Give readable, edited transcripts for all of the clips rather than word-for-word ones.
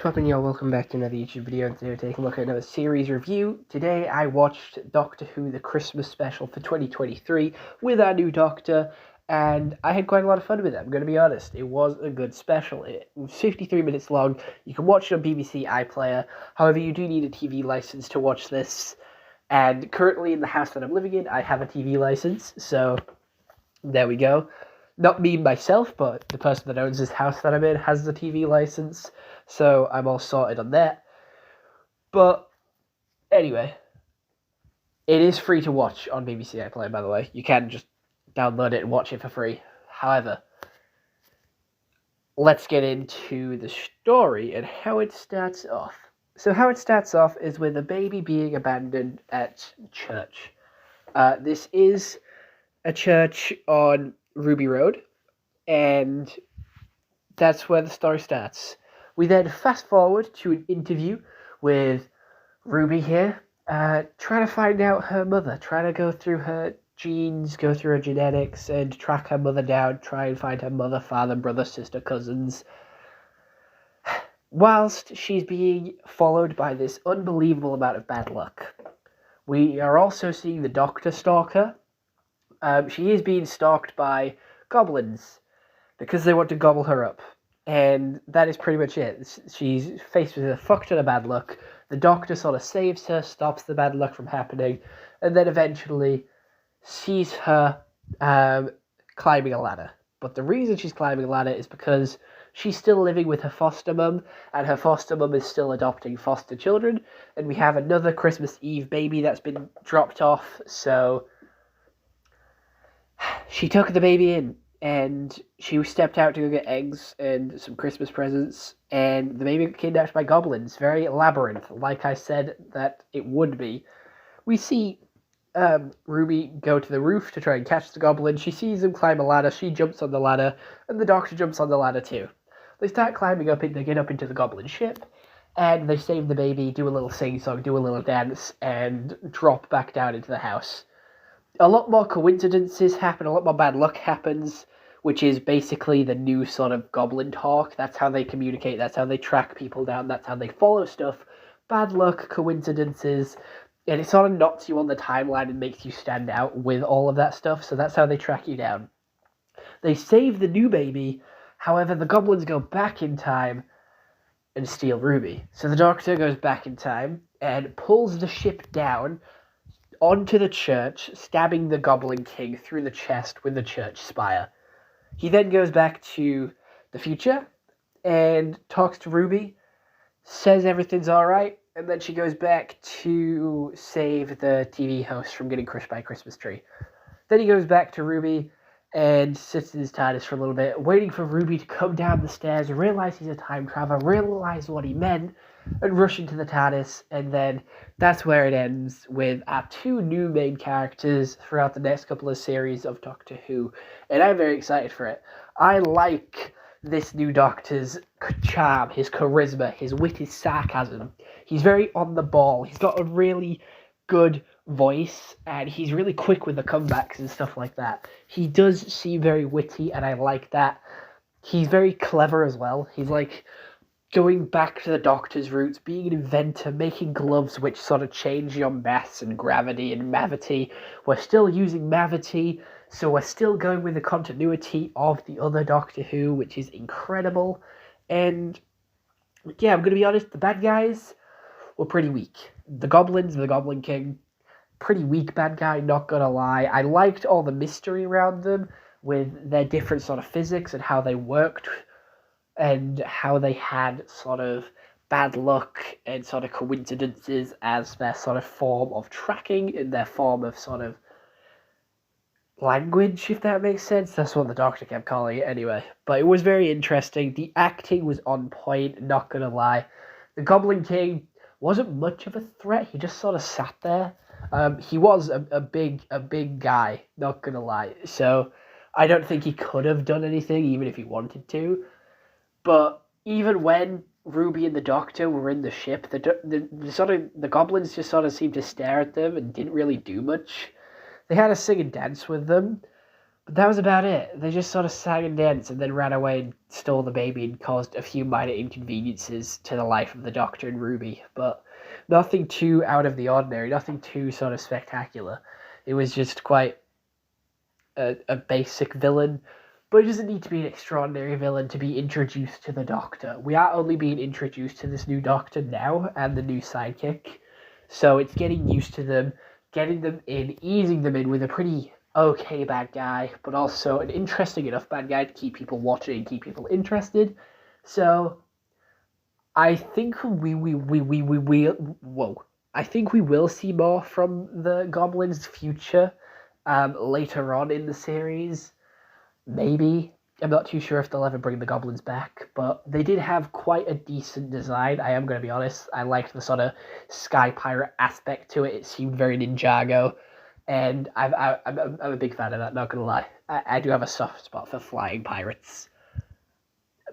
poppin', y'all? Welcome back to another YouTube video. Today we're taking a look at another series review. Today I watched Doctor Who The Christmas Special for 2023 with our new Doctor, and I had quite a lot of fun with it, I'm going to be honest. It was a good special. It was 53 minutes long. You can watch it on BBC iPlayer. However, you do need a TV license to watch this, and currently in the house that I'm living in, I have a TV license, so there we go. Not me myself, but the person that owns this house that I'm in has the TV license, so I'm all sorted on that. But anyway, it is free to watch on BBC iPlayer, by the way. You can just download it and watch it for free. However, let's get into the story and how it starts off. So how it starts off is with a baby being abandoned at church. This is a church on Ruby Road, and that's where the story starts. We then fast forward to an interview with Ruby here, trying to find out her mother, trying to go through her genes, go through her genetics, and track her mother down, try and find her mother, father, brother, sister, cousins, whilst she's being followed by this unbelievable amount of bad luck. We are also seeing the Doctor stalker. She is being stalked by goblins because they want to gobble her up. And that is pretty much it. She's faced with a fuck ton of bad luck. The Doctor sort of saves her, stops the bad luck from happening, and then eventually sees her climbing a ladder. But the reason she's climbing a ladder is because she's still living with her foster mum, and her foster mum is still adopting foster children, and we have another Christmas Eve baby that's been dropped off, so she took the baby in, and she stepped out to go get eggs and some Christmas presents, and the baby got kidnapped by goblins. Very labyrinth, like I said that it would be. We see Ruby go to the roof to try and catch the goblin. She sees him climb a ladder. She jumps on the ladder, and the Doctor jumps on the ladder too. They start climbing up, and they get up into the goblin ship, and they save the baby, do a little sing-song, do a little dance, and drop back down into the house. A lot more coincidences happen, a lot more bad luck happens, which is basically the new sort of goblin talk. That's how they communicate, that's how they track people down, that's how they follow stuff. Bad luck, coincidences, and it sort of knocks you on the timeline and makes you stand out with all of that stuff, so that's how they track you down. They save the new baby, however, the goblins go back in time and steal Ruby. So the Doctor goes back in time and pulls the ship down onto the church, stabbing the Goblin King through the chest with the church spire. He then goes back to the future and talks to Ruby, says everything's alright, and then she goes back to save the TV host from getting crushed by a Christmas tree. Then he goes back to Ruby and sits in his TARDIS for a little bit, waiting for Ruby to come down the stairs, realize he's a time traveler, realize what he meant, and rush into the TARDIS, and then that's where it ends with our two new main characters throughout the next couple of series of Doctor Who, and I'm very excited for it. I like this new Doctor's charm, his charisma, his wit, his sarcasm. He's very on the ball. He's got a really good voice, and he's really quick with the comebacks and stuff like that. He does seem very witty, and I like that. He's very clever as well. He's like going back to the Doctor's roots, being an inventor, making gloves which sort of change your mass and gravity and mavity. We're still using mavity, so we're still going with the continuity of the other Doctor Who, which is incredible. And yeah, I'm going to be honest, the bad guys were pretty weak. The goblins, the Goblin King, pretty weak bad guy, not gonna lie. I liked all the mystery around them with their different sort of physics and how they worked, and how they had sort of bad luck and sort of coincidences as their sort of form of tracking and their form of sort of language, if that makes sense. That's what the Doctor kept calling it anyway. But it was very interesting. The acting was on point, not gonna lie. The Goblin King wasn't much of a threat. He just sort of sat there. He was a big guy, not gonna lie. So I don't think he could have done anything, even if he wanted to. But even when Ruby and the Doctor were in the ship, the goblins just sort of seemed to stare at them and didn't really do much. They had to sing and dance with them, But that was about it. They just sort of sang and danced and then ran away and stole the baby and caused a few minor inconveniences to the life of the Doctor and Ruby. But nothing too out of the ordinary, nothing too sort of spectacular. It was just quite a basic villain. But it doesn't need to be an extraordinary villain to be introduced to the Doctor. We are only being introduced to this new Doctor now and the new sidekick. So it's getting used to them, getting them in, easing them in with a pretty okay bad guy, but also an interesting enough bad guy to keep people watching and keep people interested. So I think we whoa. I think we will see more from the Goblins' future later on in the series. Maybe. I'm not too sure if they'll ever bring the Goblins back, but they did have quite a decent design. I am going to be honest. I liked the sort of sky pirate aspect to it. It seemed very Ninjago. And I'm a big fan of that, not gonna lie. I do have a soft spot for flying pirates.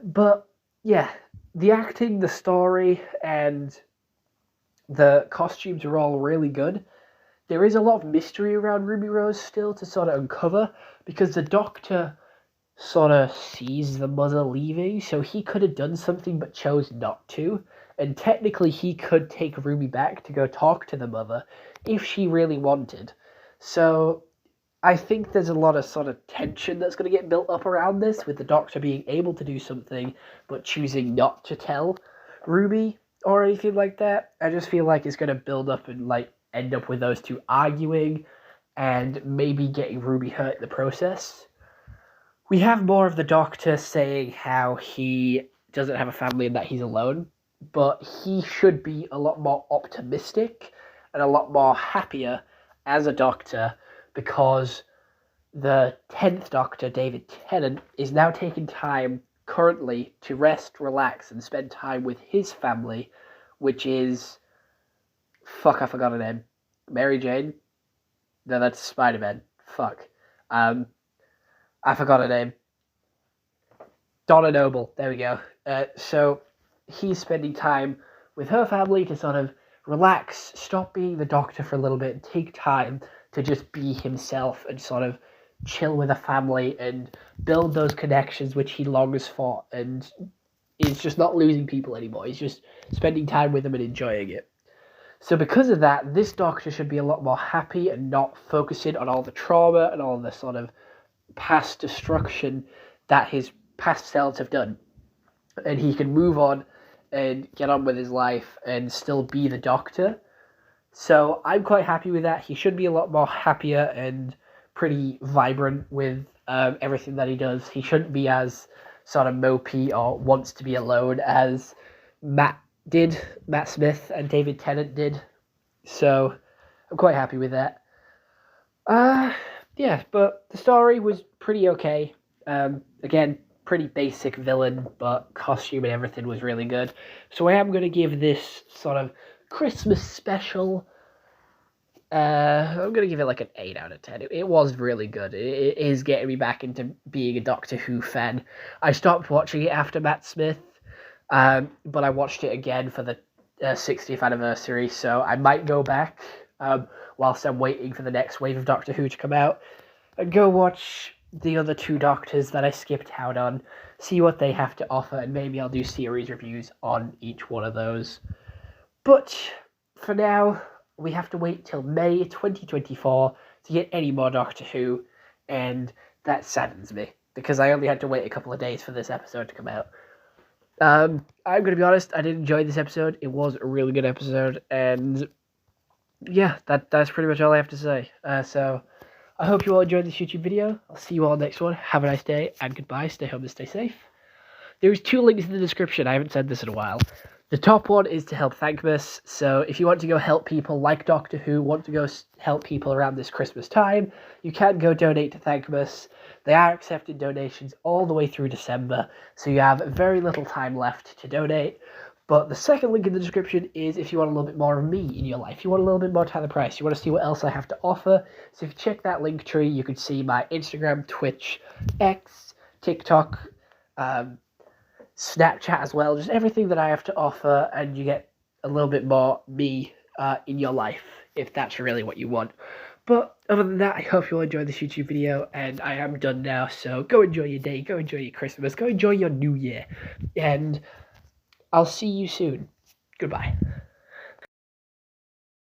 But yeah, the acting, the story, and the costumes are all really good. There is a lot of mystery around Ruby Rose still to sort of uncover because the Doctor sort of sees the mother leaving, so he could have done something but chose not to. And technically, he could take Ruby back to go talk to the mother if she really wanted. So I think there's a lot of sort of tension that's going to get built up around this, with the Doctor being able to do something but choosing not to tell Ruby or anything like that. I just feel like it's going to build up and like end up with those two arguing and maybe getting Ruby hurt in the process. We have more of the Doctor saying how he doesn't have a family and that he's alone, but he should be a lot more optimistic and a lot more happier as a Doctor, because the 10th Doctor, David Tennant, is now taking time currently to rest, relax, and spend time with his family, which is... Fuck, I forgot her name. Mary Jane? No, that's Spider-Man. Fuck. I forgot her name. Donna Noble. There we go. So he's spending time with her family to sort of relax, stop being the Doctor for a little bit, and take time to just be himself and sort of chill with a family and build those connections which he longs for, and is just not losing people anymore. He's just spending time with them and enjoying it. So because of that, this Doctor should be a lot more happy and not focusing on all the trauma and all the sort of past destruction that his past selves have done. And he can move on and get on with his life and still be the Doctor. So I'm quite happy with that. He should be a lot more happier and pretty vibrant with everything that he does. He shouldn't be as sort of mopey or wants to be alone as Matt Smith and David Tennant did. So I'm quite happy with that. Yeah, but the story was pretty okay. Again, pretty basic villain, but costume and everything was really good. So I am going to give this sort of Christmas special, I'm going to give it like an 8 out of 10. It was really good. It is getting me back into being a Doctor Who fan. I stopped watching it after Matt Smith, but I watched it again for the 60th anniversary, so I might go back whilst I'm waiting for the next wave of Doctor Who to come out, and go watch the other two Doctors that I skipped out on, see what they have to offer, and maybe I'll do series reviews on each one of those. But for now, we have to wait till May 2024 to get any more Doctor Who, and that saddens me, because I only had to wait a couple of days for this episode to come out. I'm going to be honest, I did enjoy this episode. It was a really good episode, and yeah, that's pretty much all I have to say. So I hope you all enjoyed this YouTube video. I'll see you all next one. Have a nice day, and goodbye. Stay home and stay safe. There's 2 links in the description. I haven't said this in a while. The top one is to help Thankmas. So if you want to go help people like Doctor Who, want to go help people around this Christmas time, you can go donate to Thankmas. They are accepting donations all the way through December, so you have very little time left to donate. But the second link in the description is if you want a little bit more of me in your life. You want a little bit more Tyler Price. You want to see what else I have to offer. So if you check that link tree, you can see my Instagram, Twitch, X, TikTok, Snapchat as well. Just everything that I have to offer, and you get a little bit more me in your life, if that's really what you want. But other than that, I hope you'll enjoy this YouTube video, and I am done now, so go enjoy your day, go enjoy your Christmas, go enjoy your New Year, and I'll see you soon. Goodbye.